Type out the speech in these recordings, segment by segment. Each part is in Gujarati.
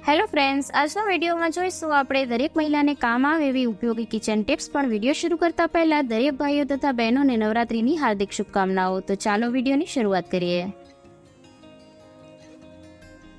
હેલો ફ્રેન્ડ્સ, આજના વિડીયોમાં જોઈશું આપણે દરેક મહિલાને કામ આવે એવી ઉપયોગી કિચન ટિપ્સ। પણ વિડીયો શરૂ કરતા પહેલા દરેક ભાઈઓ તથા બહેનોને નવરાત્રીની હાર્દિક શુભકામનાઓ। તો ચાલો વિડીયોની શરૂઆત કરીએ।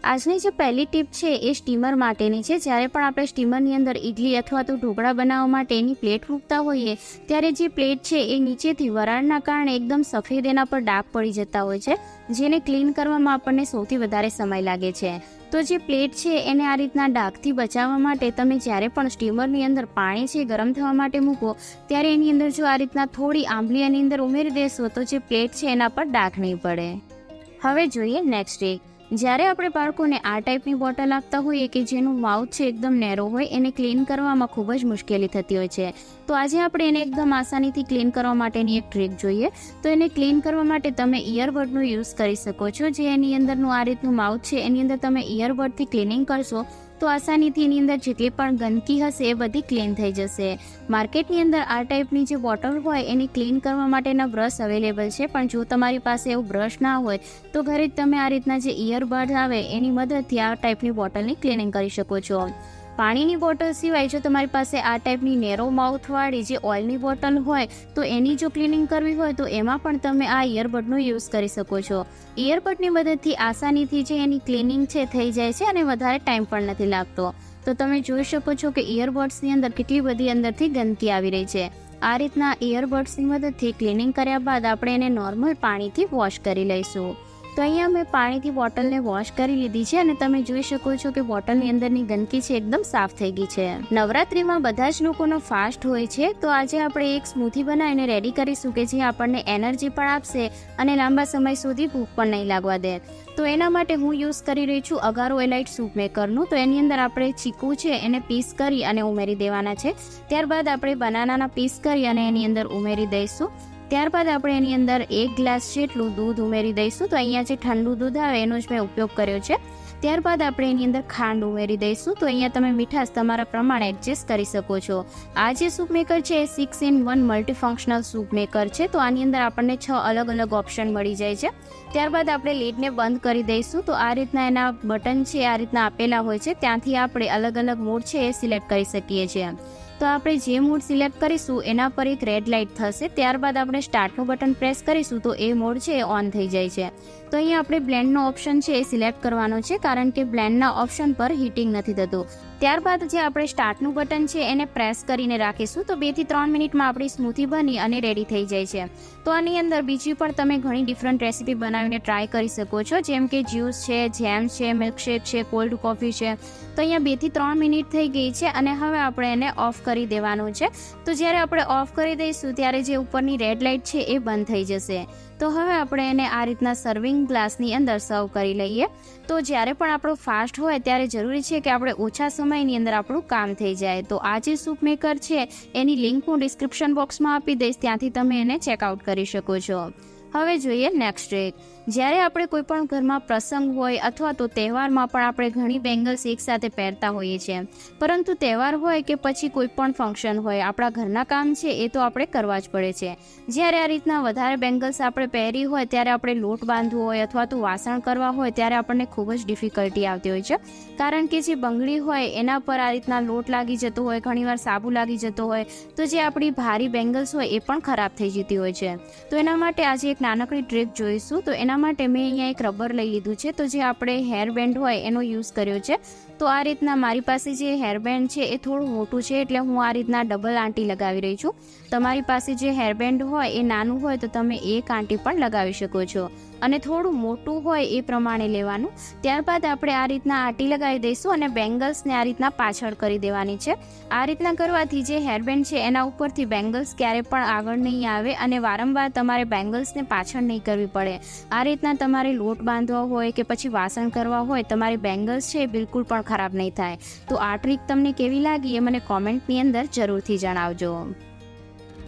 આજની જે પહેલી ટીપ છે એ સ્ટીમર માટેની છે। જ્યારે પણ આપણે સ્ટીમરની અંદર ઇડલી અથવા તો ઢોકળા બનાવવા માટે એની પ્લેટ મૂકતા હોઈએ ત્યારે જે પ્લેટ છે એ નીચેથી વરાળના કારણે એકદમ સફેદ એના પર ડાઘ પડી જતા હોય છે, જેને ક્લીન કરવામાં આપણને સૌથી વધારે સમય લાગે છે। તો જે પ્લેટ છે એને આ રીતના ડાઘથી બચાવવા માટે તમે જ્યારે પણ સ્ટીમરની અંદર પાણી છે ગરમ થવા માટે મૂકો ત્યારે એની અંદર જો આ રીતના થોડી આંબલી એની અંદર ઉમેરી દેશો તો જે પ્લેટ છે એના પર ડાઘ નહીં પડે। હવે જોઈએ નેક્સ્ટ ટીપ। જ્યારે આપણે બાળકોને આ ટાઈપની બોટલ આપતા હોઈએ કે જેનું માઉથ છે એકદમ નેરો હોય, એને ક્લીન કરવામાં ખૂબ જ મુશ્કેલી થતી હોય છે, તો આજે આપણે એને એકદમ આસાનીથી ક્લીન કરવા માટેની એક ટ્રીક જોઈએ। તો એને ક્લીન કરવા માટે તમે ઇયરબડનો યુઝ કરી શકો છો। જે એની અંદરનું આ રીતનું માઉથ છે એની અંદર તમે ઇયરબડથી ક્લિનિંગ કરશો તો આસાનીથી એની અંદર જેટલી પણ ગંદકી હશે એ બધી ક્લીન થઈ જશે। માર્કેટની અંદર આ ટાઈપની જે બોટલ હોય એની ક્લીન કરવા માટેના બ્રશ અવેલેબલ છે, પણ જો તમારી પાસે એવું બ્રશ ના હોય તો ઘરે જ તમે આ રીતના જે ઇયરબડ આવે એની મદદથી આ ટાઈપની બોટલની ક્લિનિંગ કરી શકો છો। પાણીની બોટલ સિવાય જો તમારી પાસે આ ટાઈપની નેરો માઉથવાળી જે ઓઇલની બોટલ હોય તો એની જો ક્લિનિંગ કરવી હોય તો એમાં પણ તમે આ ઇયરબડનો યુઝ કરી શકો છો। ઇયરબડની મદદથી આસાનીથી જે એની ક્લિનિંગ છે થઈ જાય છે અને વધારે ટાઈમ પણ નથી લાગતો। તો તમે જોઈ શકો છો કે ઇયરબડ્સની અંદર કેટલી બધી અંદરથી ગંદકી આવી રહી છે। આ રીતના ઇયરબડ્સની મદદથી ક્લિનિંગ કર્યા બાદ આપણે એને નોર્મલ પાણીથી વોશ કરી લઈશું। તો અહીંયા મેં પાણીથી બોટલને વોશ કરી લીધી છે અને તમે જોઈ શકો છો કે બોટલની અંદરની ગંદકી છે એકદમ સાફ થઈ ગઈ છે। નવરાત્રીમાં બધા જ લોકોનો ફાસ્ટ હોય છે, તો આજે આપણે એક સ્મૂથી બનાવીને રેડી કરીશું કે જે આપણને એનર્જી પણ આપશે અને લાંબા સમય સુધી ભૂખ પણ નહીં લાગવા દે। તો એના માટે હું યુઝ કરી રહી છું અગારો એલાઇટ સૂપ મેકરનું। તો એની અંદર આપણે ચીકુ છે એને પીસ કરી અને ઉમેરી દેવાના છે। ત્યારબાદ આપણે બનાનાના પીસ કરી અને એની અંદર ઉમેરી દઈશું। ત્યારબાદ આપણે એની અંદર 1 ગ્લાસ જેટલું દૂધ ઉમેરી દઈશું। તો અહીંયા જે ઠંડુ દૂધ આવે એનો જ મેં ઉપયોગ કર્યો છે। ત્યારબાદ આપણે એની અંદર ખાંડ ઉમેરી દઈશું। તો અહીંયા તમે મીઠાશ તમારા પ્રમાણે એડજસ્ટ કરી શકો છો। આ જે સૂપ મેકર છે એ 6-in-1 મલ્ટીફંક્શનલ સૂપ મેકર છે, તો આની અંદર આપણને 6 અલગ અલગ ઓપ્શન મળી જાય છે। ત્યારબાદ આપણે લીડને બંધ કરી દઈશું। તો આ રીતના એના બટન છે આ રીતના આપેલા હોય છે, ત્યાંથી આપણે અલગ અલગ મોડ છે એ સિલેક્ટ કરી શકીએ છીએ। તો આપણે જે મોડ સિલેક્ટ કરીશું એના પર એક રેડ લાઇટ થશે। ત્યારબાદ આપણે સ્ટાર્ટનું બટન પ્રેસ કરીશું તો એ મોડ છે એ ઓન થઈ જાય છે। તો અહીંયા આપણે બ્લેન્ડનો ઓપ્શન છે એ સિલેક્ટ કરવાનો છે, કારણ કે બ્લેન્ડના ઓપ્શન પર હીટિંગ નથી થતું। ત્યારબાદ જે આપણે સ્ટાર્ટનું બટન છે એને પ્રેસ કરીને રાખીશું તો 2 થી 3 મિનિટમાં આપણી સ્મૂથી બની અને રેડી થઈ જાય છે। તો આની અંદર બીજી પણ તમે ઘણી ડિફરન્ટ રેસીપી બનાવીને ટ્રાય કરી શકો છો, જેમ કે જ્યુસ છે, જેમ છે, મિલ્કશેક છે, કોલ્ડ કોફી છે। તો અહીંયા 2 થી 3 મિનિટ થઈ ગઈ છે અને હવે આપણે એને ઓફ કરી દેવાનું છે। તો જ્યારે આપણે ઓફ કરી દઈશું ત્યારે જે ઉપરની રેડ લાઇટ છે એ બંધ થઈ જશે। તો હવે આપણે એને આ રીતના સર્વિંગ ગ્લાસની અંદર સર્વ કરી લઈએ। તો જ્યારે પણ આપણો ફાસ્ટ હોય ત્યારે જરૂરી છે કે આપણે ઓછા સમયની અંદર આપણું કામ થઈ જાય। તો આ જે સૂપ મેકર છે એની લિંક હું ડિસ્ક્રિપ્શન બોક્સમાં આપી દઈશ, ત્યાંથી તમે એને ચેકઆઉટ કરી શકો છો। હવે જોઈએ નેક્સ્ટ ટ્રીક। જ્યારે આપણે કોઈ પણ ઘરમાં પ્રસંગ હોય અથવા તો તહેવારમાં પણ આપણે ઘણી બેંગલ્સ એકસાથે પહેરતા હોઈએ છીએ, પરંતુ તહેવાર હોય કે પછી કોઈ પણ ફંક્શન હોય આપણા ઘરના કામ છે એ તો આપણે કરવા જ પડે છે। જ્યારે આ રીતના વધારે બેંગલ્સ આપણે પહેરી હોય ત્યારે આપણે લોટ બાંધવો હોય અથવા તો વાસણ કરવા હોય ત્યારે આપણને ખૂબ જ ડિફિકલ્ટી આવતી હોય છે, કારણ કે જે બંગડી હોય એના પર આ રીતના લોટ લાગી જતો હોય, ઘણીવાર સાબુ લાગી જતો હોય, તો જે આપણી ભારી બેંગલ્સ હોય એ પણ ખરાબ થઈ જતી હોય છે। તો એના માટે આજે એક નાનકડી ટ્રીક જોઈશું। તો એના માટે મેં અહીંયા એક રબર લઈ લીધું છે, તો જે આપણે હેર બેન્ડ હોય એનો યુઝ કર્યો છે। તો આ રીતના મારી પાસે જે હેરબેન્ડ છે એ થોડું મોટું છે એટલે હું આ રીતના ડબલ આંટી લગાવી રહી છું। તમારી પાસે જે હેરબેન્ડ હોય એ નાનું હોય તો તમે એક આંટી પણ લગાવી શકો છો અને થોડું મોટું હોય એ પ્રમાણે લેવાનું। ત્યારબાદ આપણે આ રીતના આંટી લગાવી દઈશું અને બેંગલ્સને આ રીતના પાછળ કરી દેવાની છે। આ રીતના કરવાથી જે હેરબેન્ડ છે એના ઉપરથી બેંગલ્સ ક્યારે પણ આગળ નહીં આવે અને વારંવાર તમારે બેંગલ્સને પાછળ નહીં કરવી પડે। આ રીતના તમારે લોટ બાંધવા હોય કે પછી વાસણ કરવા હોય તમારી બેંગલ્સ છે એ બિલકુલ પણ ખરાબ નહીં થાય। તો આ ટ્રીક તમને કેવી લાગી એ મને કોમેન્ટની અંદર જરૂરથી જણાવજો।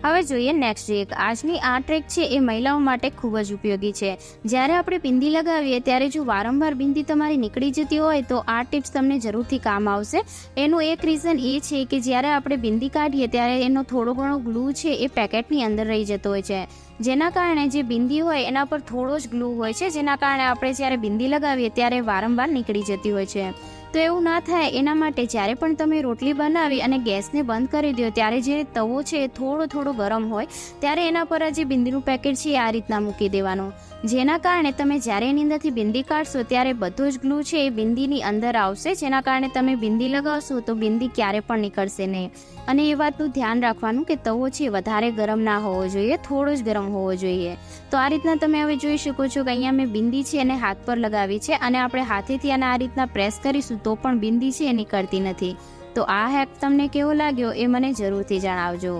હવે જોઈએ નેક્સ્ટ ટ્રીક। આજની આ ટ્રીક છે એ મહિલાઓ માટે ખૂબ જ ઉપયોગી છે। જ્યારે આપણે બિંદી લગાવીએ ત્યારે જો વારંવાર બિંદી તમારી નીકળી જતી હોય તો આ ટિપ્સ તમને જરૂરથી કામ આવશે। એનું એક રીઝન એ છે કે જ્યારે આપણે બિંદી કાઢીએ ત્યારે એનો થોડો ઘણો ગ્લુ છે એ પેકેટની અંદર રહી જતો હોય છે, જેના કારણે જે બિંદી હોય એના પર થોડો જ ગ્લુ હોય છે, જેના કારણે આપણે જ્યારે બિંદી લગાવીએ ત્યારે વારંવાર નીકળી જતી હોય છે। તો એવું ના થાય એના માટે જ્યારે પણ તમે રોટલી બનાવી અને ગેસને બંધ કરી દો ત્યારે જે તવો છે એ થોડો ગરમ હોય ત્યારે એના પર જે બિંદીનું પેકેટ છે એ આ રીતના મૂકી દેવાનું, જેના કારણે તમે જ્યારે એની અંદરથી બિંદી કાઢશો ત્યારે બધો જ ગ્લુ છે એ બિંદીની અંદર આવશે, જેના કારણે તમે બિંદી લગાવશો તો બિંદી ક્યારે પણ નીકળશે નહીં. અને એ વાતનું ધ્યાન રાખવાનું કે તવો છે વધારે ગરમ ના હોવો જોઈએ, થોડો જ ગરમ હોવો જોઈએ. તો આ રીતના તમે હવે જોઈ શકો છો કે અહીંયા મેં બિંદી છે એને હાથ પર લગાવી છે અને આપણે હાથેથી આને આ રીતના પ્રેસ કરીશું તો પણ બિંદી છે એ નીકળતી નથી. તો આ હેક તમને કેવો લાગ્યો એ મને જરૂરથી જણાવજો.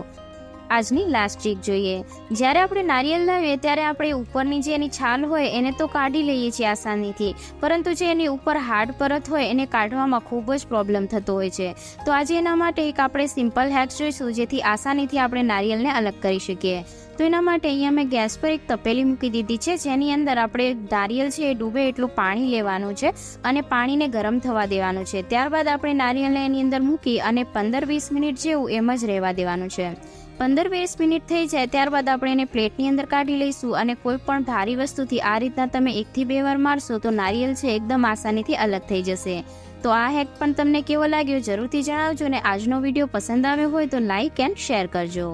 આજની લાસ્ટ ટ્રીક જોઈએ. જ્યારે આપણે નારિયેલ લાવીએ ત્યારે આપણે ઉપરની જે એની છાલ હોય એને તો કાઢી લઈએ છીએ આસાનીથી, પરંતુ જે એની ઉપર હાર્ડ પરત હોય એને કાઢવામાં ખૂબ જ પ્રોબ્લેમ થતો હોય છે. તો આજે એના માટે એક આપણે સિમ્પલ હેક્સ જોઈશું જેથી આસાનીથી આપણે નારિયેલને અલગ કરી શકીએ. તો એના માટે અહીંયા મેં ગેસ પર એક તપેલી મૂકી દીધી છે, જેની અંદર આપણે નારિયેલ છે એ ડૂબે એટલું પાણી લેવાનું છે અને પાણીને ગરમ થવા દેવાનું છે. ત્યારબાદ આપણે નારિયેલને એની અંદર મૂકી અને 15-20 મિનિટ જેવું એમ જ રહેવા દેવાનું છે. 15-20 મિનિટ થઈ જાય ત્યારબાદ આપણે એને પ્લેટની અંદર કાઢી લઈશું અને કોઈ પણ ભારી વસ્તુથી આ રીતના તમે 1 થી 2 વાર મારશો તો નારિયેલ છે એકદમ આસાનીથી અલગ થઈ જશે. તો આ હેક પણ તમને કેવો લાગ્યો જરૂરથી જણાવજો, અને આજનો વિડીયો પસંદ આવ્યો હોય તો લાઇક એન્ડ શેર કરજો.